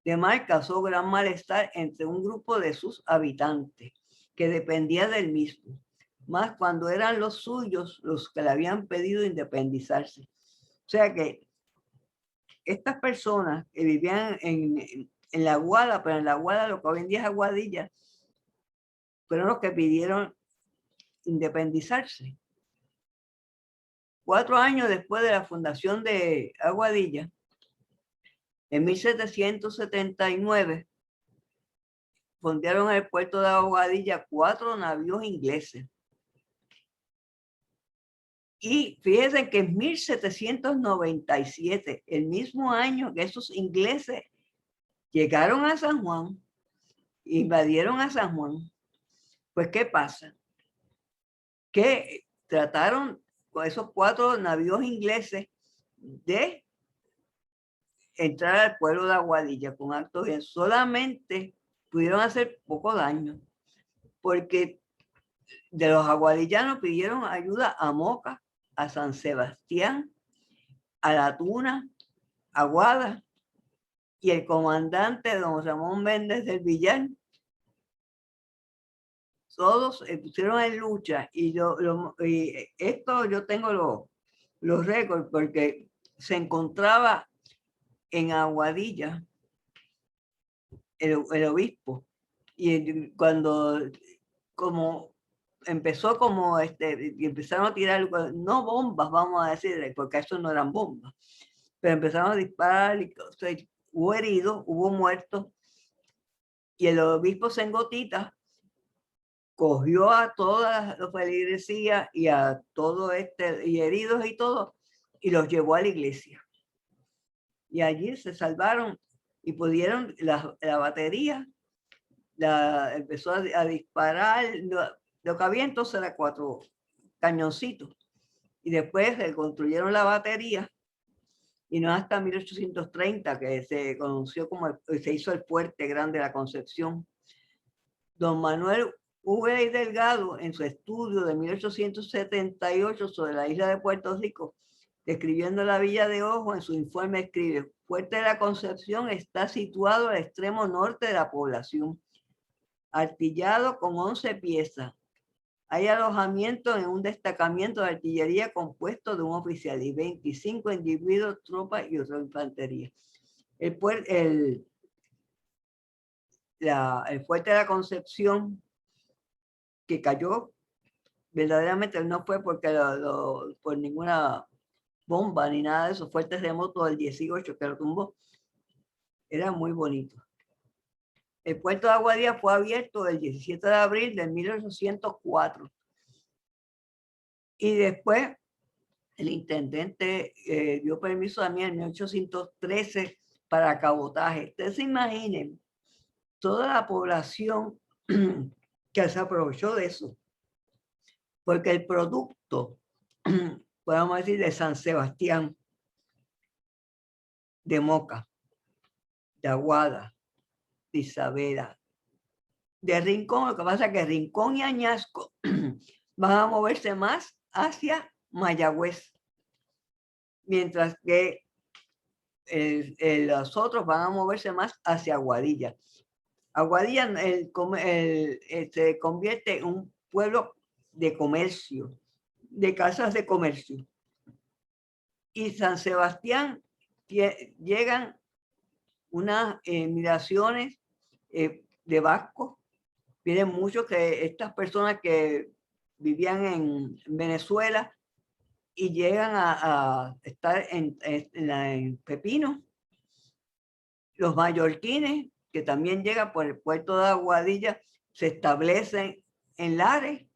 de mar causó gran malestar entre un grupo de sus habitantes que dependía del mismo, más cuando eran los suyos los que le habían pedido independizarse. O sea que estas personas que vivían en la Aguada, pero en la Aguada lo que hoy en día es Aguadilla, fueron los que pidieron independizarse. 4 años después de la fundación de Aguadilla, en 1779, fundaron el puerto de Aguadilla 4 navíos ingleses. Y fíjense que en 1797, el mismo año que esos ingleses llegaron a San Juan, invadieron a San Juan, pues ¿qué pasa? Que trataron con esos 4 navíos ingleses de entrar al pueblo de Aguadilla con actos bien. Solamente pudieron hacer poco daño, porque de los aguadillanos pidieron ayuda a Moca, a San Sebastián, a La Tuna, a Aguada, y el comandante don Ramón Méndez del Villar. Todos se pusieron en lucha y esto yo tengo los récords porque se encontraba en Aguadilla el obispo, y cuando como empezó como y empezaron a tirar, no bombas, vamos a decir, porque eso no eran bombas, pero empezaron a disparar y hubo heridos, hubo muertos, y el obispo en gotitas cogió a todas las feligresías y a todo y heridos y todo, y los llevó a la iglesia. Y allí se salvaron y pudieron, la batería empezó a disparar. Lo que había entonces era 4 cañoncitos. Y después se construyeron la batería. Y no hasta 1830 que se conoció se hizo el fuerte grande de la Concepción. Don Manuel V. Delgado, en su estudio de 1878 sobre la isla de Puerto Rico, describiendo la villa de Ojo, en su informe escribe: Fuerte de la Concepción está situado al extremo norte de la población, artillado con 11 piezas, Hay alojamiento en un destacamento de artillería compuesto de un oficial y 25 individuos, tropas y otra infantería. El fuerte de la Concepción, que cayó, verdaderamente no fue porque por ninguna bomba ni nada de eso, fue el terremoto del 18 que lo tumbó. Era muy bonito. El puerto de Aguadilla fue abierto el 17 de abril de 1804. Y después el intendente dio permiso también en 1813 para cabotaje. Ustedes se imaginen toda la población que se aprovechó de eso. Porque el producto, podemos decir, de San Sebastián, de Moca, de Aguada, de Isabela, de Rincón, lo que pasa es que Rincón y Añasco van a moverse más hacia Mayagüez, mientras que los otros van a moverse más hacia Aguadilla. Aguadilla se convierte en un pueblo de comercio, de casas de comercio. Y San Sebastián llegan unas migraciones de vascos. Vienen muchos que estas personas que vivían en Venezuela y llegan a estar en Pepino. Los mallorquines, que también llegan por el puerto de Aguadilla, se establecen en Lares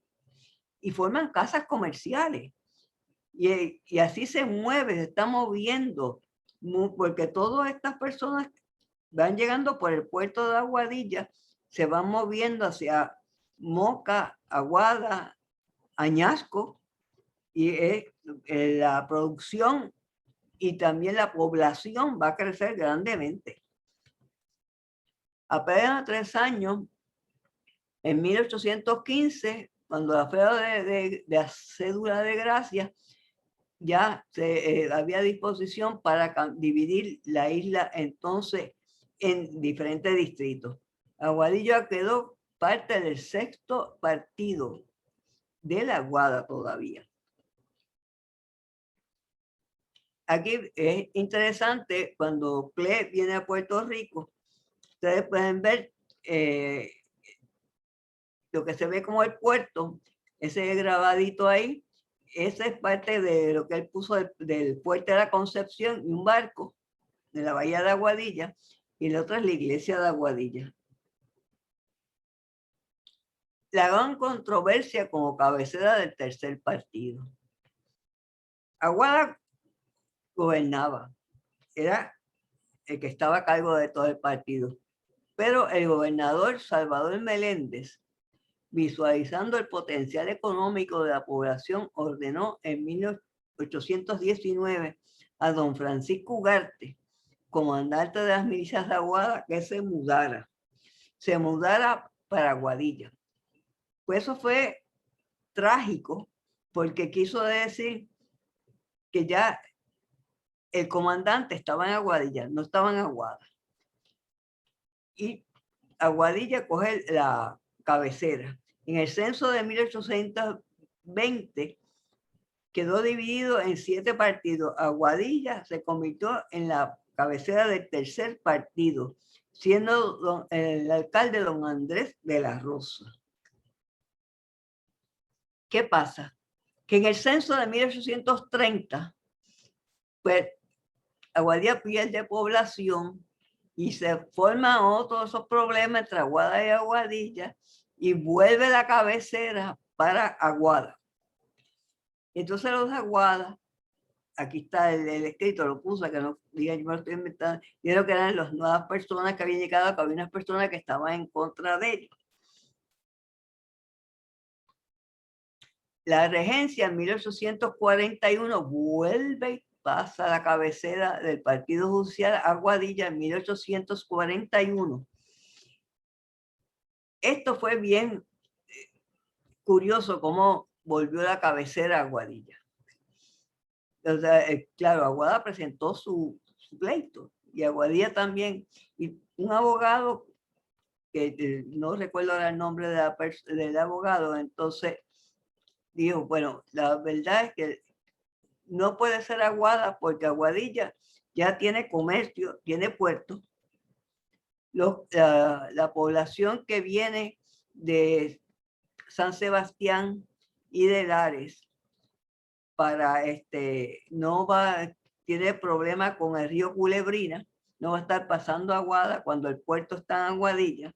y forman casas comerciales. Y así se mueve, se está moviendo, porque todas estas personas van llegando por el puerto de Aguadilla, se van moviendo hacia Moca, Aguada, Añasco, y la producción y también la población va a crecer grandemente. Apenas 3 años, en 1815, cuando la feria de la cédula de gracia, ya había disposición para dividir la isla entonces en diferentes distritos. Aguadilla quedó parte del 6º partido de la Aguada todavía. Aquí es interesante, cuando Cle viene a Puerto Rico, ustedes pueden ver lo que se ve como el puerto, ese grabadito ahí, esa es parte de lo que él puso del puerto de la Concepción y un barco de la bahía de Aguadilla, y la otra es la iglesia de Aguadilla. La gran controversia como cabecera del 3er partido. Aguada gobernaba, era el que estaba a cargo de todo el partido, pero el gobernador Salvador Meléndez, visualizando el potencial económico de la población, ordenó en 1819 a don Francisco Ugarte, comandante de las milicias de Aguada, que se mudara para Aguadilla. Pues eso fue trágico, porque quiso decir que ya el comandante estaba en Aguadilla, no estaba en Aguada. Y Aguadilla coge la cabecera. En el censo de 1820 quedó dividido en 7 partidos. Aguadilla se convirtió en la cabecera del 3er partido, siendo el alcalde don Andrés de la Rosa. ¿Qué pasa? Que en el censo de 1830, pues Aguadilla pierde población y se forman todos esos problemas entre Aguada y Aguadilla, y vuelve la cabecera para Aguada. Entonces los de Aguada, aquí está el escrito, lo puso, que no diga, yo me lo estoy inventando, dijeron que eran las nuevas personas que habían llegado, que había unas personas que estaban en contra de ellos. La regencia en 1841 vuelve y pasa a la cabecera del Partido Judicial Aguadilla en 1841. Esto fue bien curioso cómo volvió la cabecera a Aguadilla. O sea, claro, Aguada presentó su pleito y Aguadilla también. Y un abogado, que no recuerdo ahora el nombre del abogado, entonces dijo, bueno, la verdad es que no puede ser Aguada porque Aguadilla ya tiene comercio, tiene puerto. La población que viene de San Sebastián y de Lares para no va, tiene problema con el río Culebrina, no va a estar pasando Aguada cuando el puerto está en Aguadilla,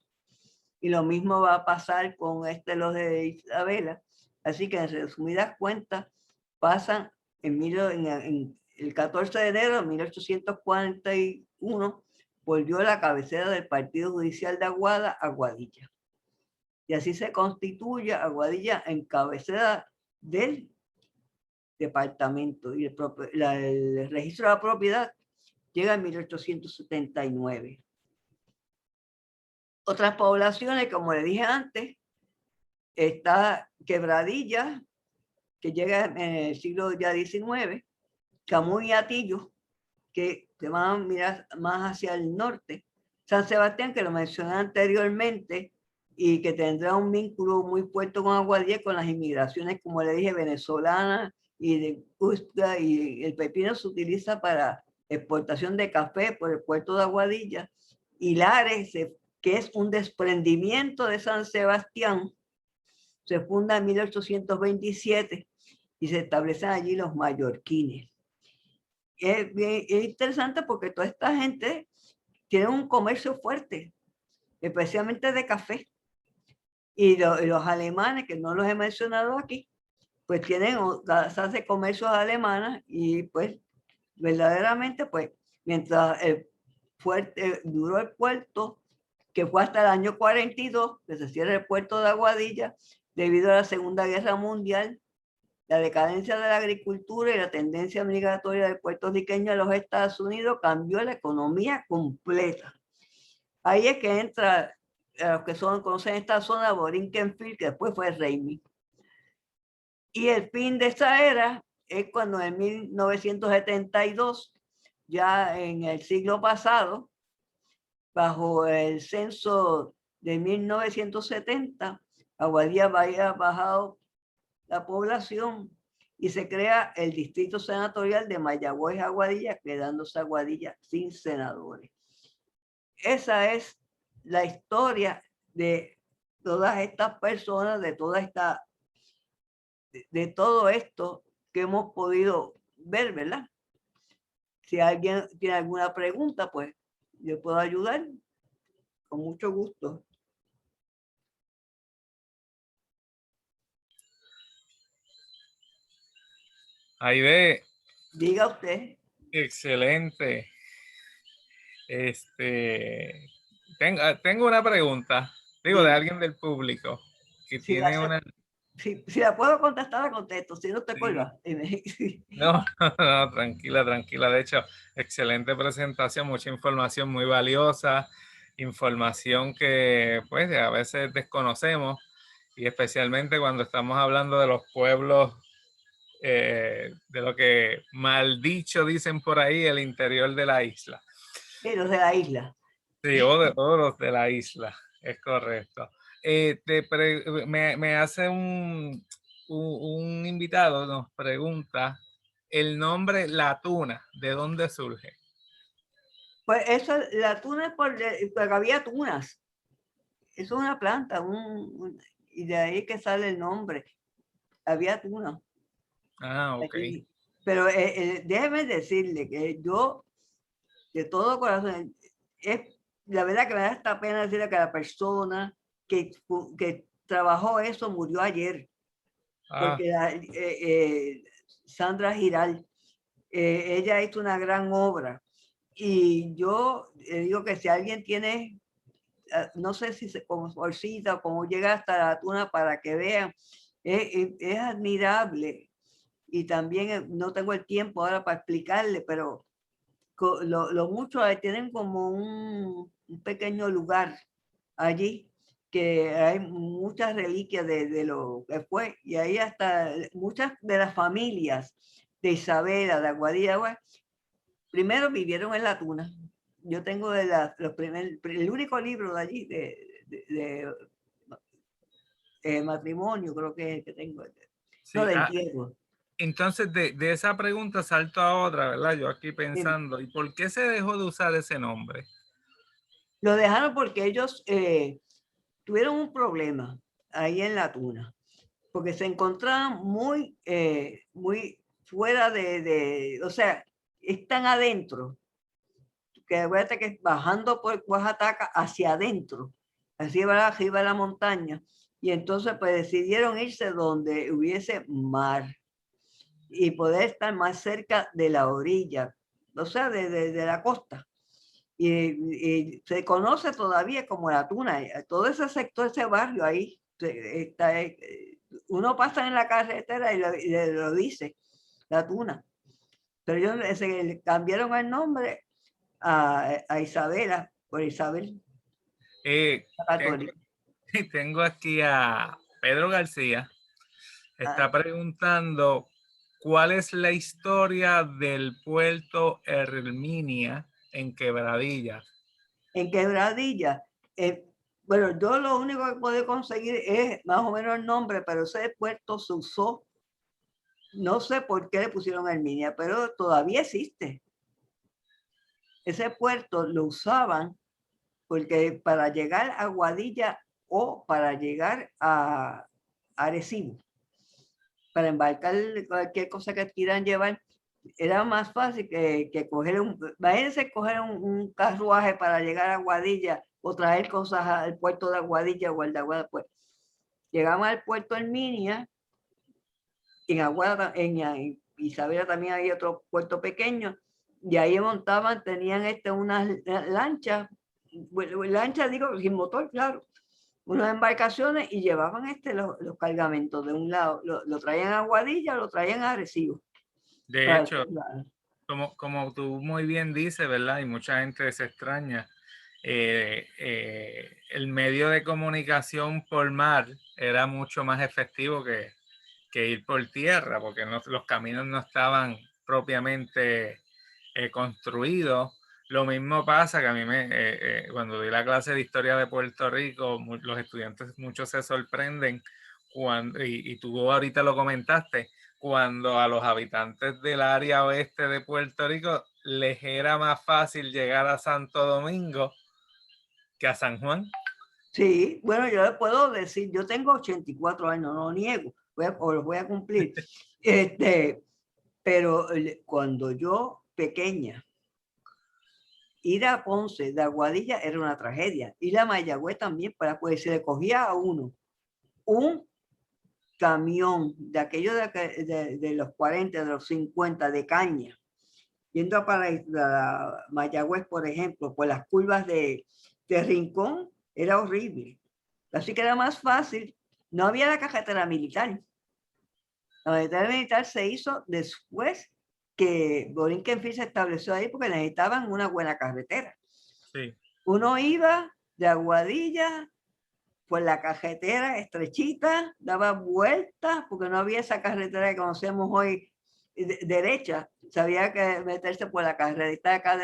y lo mismo va a pasar con los de Isabela. Así que en resumidas cuentas pasan en el 14 de enero de 1841 volvió la cabecera del partido judicial de Aguada a Aguadilla. Y así se constituye Aguadilla en cabecera del departamento. Y el registro de la propiedad llega en 1879. Otras poblaciones, como le dije antes, está Quebradilla, que llega en el siglo ya XIX, Camuy y Atillo, que se van a mirar más hacia el norte, San Sebastián, que lo mencioné anteriormente, y que tendrá un vínculo muy fuerte con Aguadilla, con las inmigraciones, como le dije, venezolanas y de Cusca, y el pepino se utiliza para exportación de café por el puerto de Aguadilla, y Lares, que es un desprendimiento de San Sebastián, se funda en 1827 y se establecen allí los mallorquines. Es interesante porque toda esta gente tiene un comercio fuerte, especialmente de café. Y los alemanes, que no los he mencionado aquí, pues tienen casas de comercios alemanas y pues verdaderamente pues mientras duró el puerto, que fue hasta el año 42, que se cierra el puerto de Aguadilla debido a la Segunda Guerra Mundial, la decadencia de la agricultura y la tendencia migratoria del puertorriqueño a los Estados Unidos cambió la economía completa. Ahí es que entra los que conocen esta zona, Borinquen-Field, que después fue Raimi. Y el fin de esa era es cuando en 1972, ya en el siglo pasado, bajo el censo de 1970, Aguadilla había bajado la población y se crea el distrito senatorial de Mayagüez-Aguadilla, quedándose Aguadilla sin senadores. Esa es la historia de todas estas personas, de todo esto que hemos podido ver, ¿verdad? Si alguien tiene alguna pregunta, pues yo puedo ayudar con mucho gusto. Aide, Diga usted. excelente. Tengo una pregunta, digo, de Diga. alguien del público que Si la, tiene una... si la puedo contestar, la contesto. Si no te Sí. cuelga. No, no, tranquila, tranquila. De hecho, excelente presentación, mucha información muy valiosa, información que pues a veces desconocemos y especialmente cuando estamos hablando de los pueblos, de lo que mal dicho dicen por ahí, el interior de la isla. Sí, los de la isla. Sí, o de todos los de la isla, es correcto. Me hace un invitado, nos pregunta el nombre La Tuna, ¿de dónde surge? Pues eso, la tuna es porque había tunas. Es una planta, y de ahí que sale el nombre. Había tuna. Ah, ok. Allí. Pero déjeme decirle que yo, de todo corazón, es la verdad que me da esta pena decirle que la persona que trabajó eso murió ayer. Ah, Porque Sandra Giral, ella hizo una gran obra. Y yo digo que si alguien tiene, no sé si como bolsita o cómo llega hasta la tuna para que vean, es admirable. Y también no tengo el tiempo ahora para explicarle, pero lo muchos tienen como un pequeño lugar allí que hay muchas reliquias de lo que fue, y ahí hasta muchas de las familias de Isabela, de Aguadilla, primero vivieron en la tuna. Yo tengo el único libro de allí de matrimonio, creo que es el que tengo. Sí, no de entierro. entonces de esa pregunta salto a otra, ¿verdad? Yo aquí Dime. pensando, ¿y por qué se dejó de usar ese nombre? Lo dejaron porque ellos tuvieron un problema ahí en la tuna, porque se encontraban muy fuera o sea, están adentro, que acuérdate que bajando por Oaxaca hacia adentro, así va arriba de la montaña, y entonces pues decidieron irse donde hubiese mar y poder estar más cerca de la orilla, o sea, de la costa. Y se conoce todavía como la Tuna, todo ese sector, ese barrio ahí, está, uno pasa en la carretera y lo dice, la Tuna. Pero ellos se cambiaron el nombre a Isabela, por Isabel la Tengo, Católica. tengo aquí a Pedro García, Ah, está preguntando cuál es la historia del puerto Herminia en Quebradillas. en Quebradilla, bueno, yo lo único que puedo conseguir es más o menos el nombre, pero ese puerto se usó, no sé por qué le pusieron Herminia, pero todavía existe. Ese puerto lo usaban porque para llegar a Guadilla o para llegar a Arecibo, para embarcar cualquier cosa que quieran llevar, era más fácil que coger imagínense coger un carruaje para llegar a Guadilla o traer cosas al puerto de Aguadilla o al de Aguada, pues llegamos al puerto Herminia, en Aguada, en Isabela también hay otro puerto pequeño, y ahí montaban, tenían unas lanchas, lanchas digo, sin motor, claro, unas embarcaciones y llevaban los cargamentos de un lado, lo traían a Aguadilla, lo traían a Arecibo. De hecho, como tú muy bien dices, ¿verdad? Y mucha gente se extraña, el medio de comunicación por mar era mucho más efectivo que ir por tierra, porque los caminos no estaban propiamente construidos. Lo mismo pasa que a mí cuando di la clase de historia de Puerto Rico, los estudiantes muchos se sorprenden cuando, y tú ahorita lo comentaste, cuando a los habitantes del área oeste de Puerto Rico les era más fácil llegar a Santo Domingo que a San Juan. Sí, bueno, yo le puedo decir, yo tengo 84 años, no lo niego, o los voy a cumplir. Pero cuando yo pequeña, ir a Ponce de Aguadilla era una tragedia. Ir a Mayagüez también, pues se le cogía a uno un camión de aquellos de los 40, de los 50, de caña, yendo para Mayagüez, por ejemplo, por las curvas de Rincón, era horrible. Así que era más fácil. No había la carretera militar. La carretera militar se hizo después que Borinquen se estableció ahí porque necesitaban una buena carretera. Sí. Uno iba de Aguadilla por la carretera estrechita, daba vueltas porque no había esa carretera que conocemos hoy derecha. Sabía que meterse por la carretera acá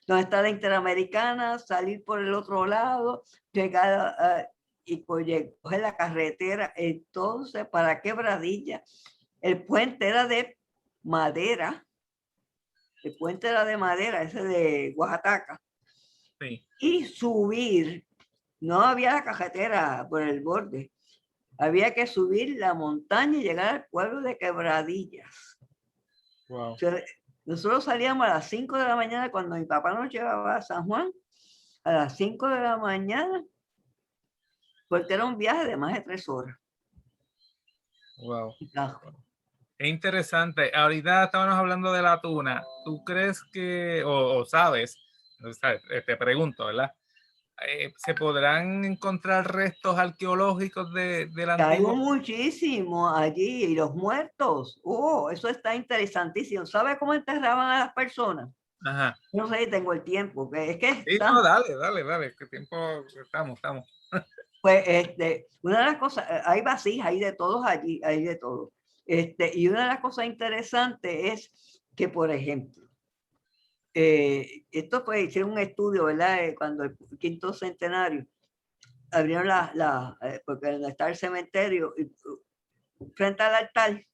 donde está la Interamericana, salir por el otro lado, llegar y coger la carretera. Entonces, para Quebradilla, el puente era de madera, el puente era de madera, ese de Oaxaca, Sí. y subir, no había la carretera por el borde, había que subir la montaña y llegar al pueblo de Quebradillas. Wow. O sea, nosotros salíamos a las 5 de la mañana cuando mi papá nos llevaba a San Juan, a las 5 de la mañana, porque era un viaje de más de 3 horas. Wow. Claro. Es interesante. Ahorita estábamos hablando de la tuna. ¿Tú crees que, o sabes, te pregunto, ¿verdad? ¿Se podrán encontrar restos arqueológicos del Hay antiguo? muchísimo allí y los muertos. Oh, eso está interesantísimo. ¿Sabe cómo enterraban a las personas? Ajá. No sé si tengo el tiempo, que es que Sí, no, están, dale. ¿Qué tiempo estamos? pues, una de las cosas, hay vasijas, hay de todos allí, hay de todo. Y una de las cosas interesantes es que, por ejemplo, esto pues hicieron un estudio, ¿verdad? Cuando el quinto centenario abrieron porque donde está el cementerio, frente al altar.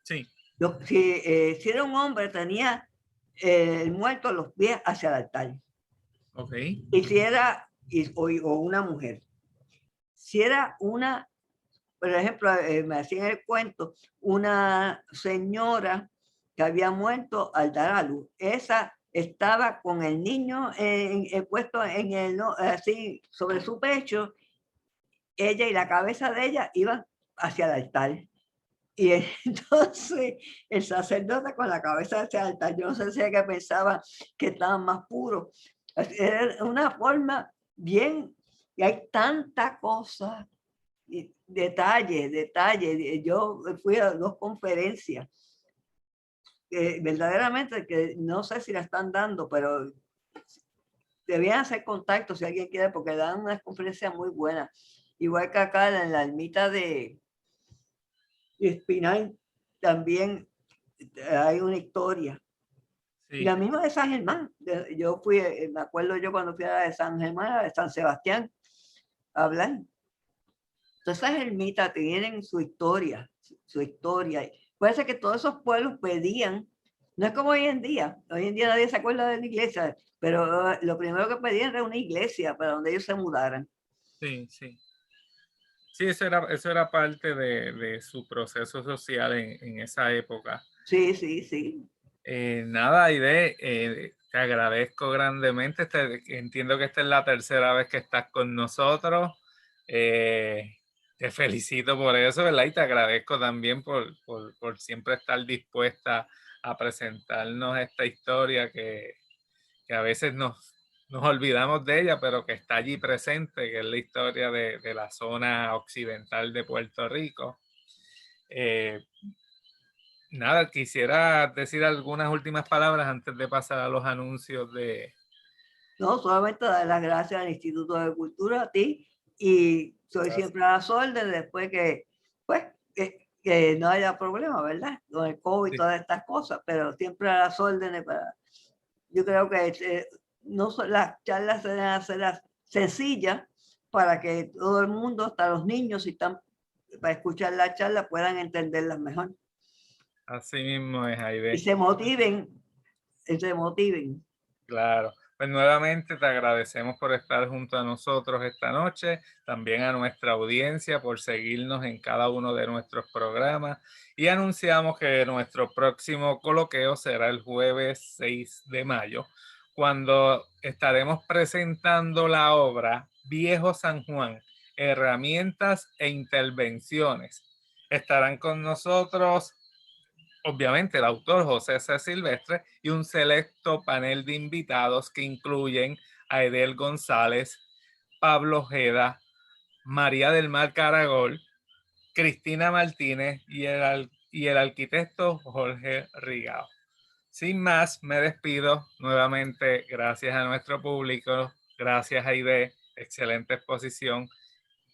Sí. Si era un hombre, tenía el muerto a los pies hacia el altar. Ok. Y si era, o una mujer, si era una, por ejemplo, me hacían el cuento, una señora que había muerto al dar a luz, esa estaba con el niño puesto en así sobre su pecho, ella y la cabeza de ella iban hacia el altar. Y entonces el sacerdote con la cabeza hacia el altar, yo no sé si es que pensaba que estaban más puros. Era una forma bien, y hay tanta cosa, detalle. Yo fui a 2 conferencias, verdaderamente que no sé si la están dando, pero debían hacer contacto si alguien quiere, porque dan unas conferencias muy buenas. Igual que acá en la ermita de Espinal también hay una historia. Y Sí. la misma de San Germán. Yo fui, me acuerdo yo cuando fui a la de San Germán, a la de San Sebastián, a hablar. Entonces esas ermitas tienen su historia, su historia. Puede ser que todos esos pueblos pedían, no es como hoy en día nadie se acuerda de la iglesia, pero lo primero que pedían era una iglesia para donde ellos se mudaran. Sí, sí. Sí, eso era parte de su proceso social en esa época. Sí, sí, sí. Nada, Aide, te agradezco grandemente. Entiendo que esta es la tercera vez que estás con nosotros. Te felicito por eso, ¿verdad? Y te agradezco también por siempre estar dispuesta a presentarnos esta historia que a veces nos olvidamos de ella, pero que está allí presente, que es la historia de la zona occidental de Puerto Rico. Nada, quisiera decir algunas últimas palabras antes de pasar a los anuncios de... No, solamente dar las gracias al Instituto de Cultura, a ti, y soy Gracias. siempre a las órdenes después que, pues, que no haya problema, ¿verdad? Con el COVID y Sí. todas estas cosas, pero siempre a las órdenes para... Yo creo que no son las charlas deben hacerlas sencillas para que todo el mundo, hasta los niños, si están para escuchar la charla, puedan entenderlas mejor. Así mismo es, Y Aide. se motiven, y se motiven. Claro. Pues nuevamente te agradecemos por estar junto a nosotros esta noche, también a nuestra audiencia por seguirnos en cada uno de nuestros programas y anunciamos que nuestro próximo coloqueo será el jueves 6 de mayo, cuando estaremos presentando la obra Viejo San Juan, herramientas e intervenciones. Estarán con nosotros obviamente el autor José C. Silvestre y un selecto panel de invitados que incluyen a Edel González, Pablo Ojeda, María del Mar Caragol, Cristina Martínez y el arquitecto Jorge Rigao. Sin más, me despido nuevamente. Gracias a nuestro público, gracias a Aide, excelente exposición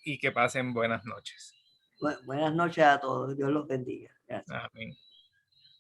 y que pasen buenas noches. Buenas noches a todos, Dios los bendiga. Gracias. Amén.